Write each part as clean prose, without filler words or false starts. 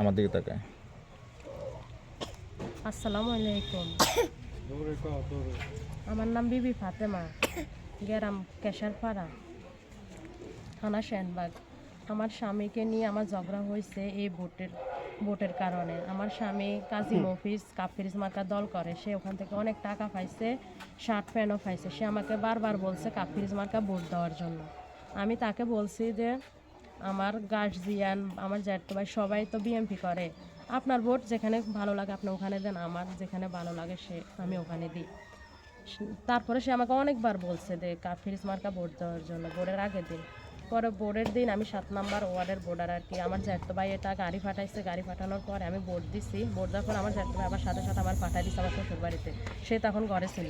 আমার দিকে তাকায়। আসসালামু আলাইকুম। আমার নাম বিবি ফাতেমা, গ্রাম কেশারপাড়া, থানা সেনবাগ। আমার স্বামীকে নিয়ে আমার ঝগড়া হয়েছে এই ভোটের কারণে। আমার স্বামী কাজী মফিজ কাফিরিজ মার্কা দল করে, সে ওখান থেকে অনেক টাকা পাইছে, শার্ট প্যান্টও পাইছে। সে আমাকে বারবার বলছে কাফিরিজ মার্কা ভোট দেওয়ার জন্য। আমি তাকে বলছি যে আমার গার্জিয়ান, আমার জ্যাঠতো ভাই সবাই তো বিএমপি করে, আপনার ভোট যেখানে ভালো লাগে আপনি ওখানে দেন, আমার যেখানে ভালো লাগে আমি ওখানে দিই। তারপরে সে আমাকে অনেকবার বলছে যে কাফিরিজ মার্কা ভোট দেওয়ার জন্য ভোটের আগের দিন। পরে ভোটের দিন আমি 7 নম্বর ওয়ার্ডের ভোটার আর কি, আমার জ্যাঠতো ভাই এটা গাড়ি পাঠাইছে, গাড়ি পাঠানোর পরে আমি ভোট দিছি। ভোট দেওয়ার পর আমার জ্যাঠতো ভাই আবার সাথে সাথে আমার পাঠাই দিচ্ছে আমার শ্বশুর বাড়িতে। সে তখন ঘরে ছিল।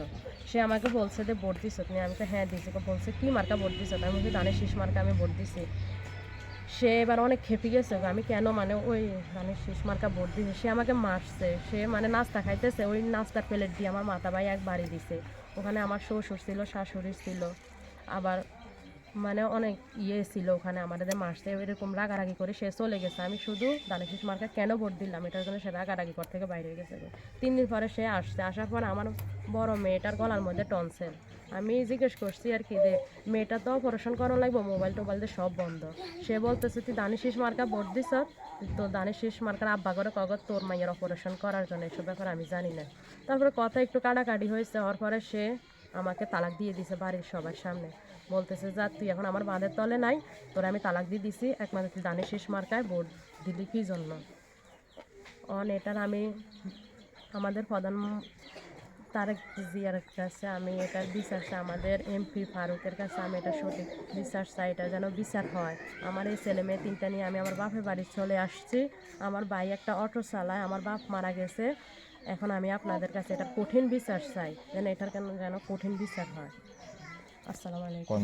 সে আমাকে বলছে যে ভোট দিছ তুমি? আমি তো হ্যাঁ দিছি। বলছে কি মার্কা ভোট দিছ? আমি বলছি ধানের শীষ মার্কা আমি ভোট দিছি। সে এবার অনেক খেপে গেছে, আমি কেন মানে ওই ধানের শীষ মার্কা ভোট দিছে। সে আমাকে মারছে, সে মানে নাস্তা খাইতেছে, ওই নাস্তার প্লেট দিয়ে আমার মাথা ভাই এক বাড়ি দিছে। ওখানে আমার শ্বশুর ছিল, শাশুড়ি ছিল, আবার মানে অনেক ছিল ওখানে, আমাদের মারছে। এরকম রাগারাগি করে সে চলে গেছে। আমি শুধু ধানের শীষ মার্কা কেন ভোট দিলাম এটার জন্য সে রাগারাগি ঘর থেকে বাইরে গেছে। 3 দিন পরে সে আসছে, আসার পর আমার বড় মেয়েটার গলার মধ্যে টনসেল। আমি জিজ্ঞেস করছি আর কি যে মেয়েটা তো অপারেশন করা লাগবে, মোবাইল টোবাইল দিয়ে সব বন্ধ। সে বলতেছে তুই ধানের শীষ মার্কা ভোট দিস, তো ধানের শীষ মার্কার আব্বা করে কাগজ তোর মাইয়ের অপারেশন করার জন্য, এসব ব্যাপারে আমি জানি না। তারপরে কথা একটু কাটাকাটি হয়েছে, হওয়ার পরে সে আমাকে তালাক দিয়ে দিছে বাড়ির সবার সামনে। বলতেছে যা তুই এখন আমার বাঁধের তলে নাই, তোরে আমি তালাক দিয়ে দিছি, একমাত্র তুই ধানের শীষ মার্কায় ভোট দিলি কী জন্য? এটার আমি আমাদের প্রধান তারেক জিয়ার কাছে আমি এটার বিচার চাই, আমাদের এমপি ফারুকের কাছে আমি এটা সঠিক বিচার চাই, এটা যেন বিচার হয়। আমার এই ছেলে মেয়ে 3টা নিয়ে আমি আমার বাপের বাড়ি চলে আসছি। আমার ভাই একটা অটো চালায়, আমার বাপ মারা গেছে। এখন আমি আপনাদের কাছে এটা কঠিন বিচার চাই, যেন এটার যেন কঠিন বিচার হয়। আসসালামু আলাইকুম।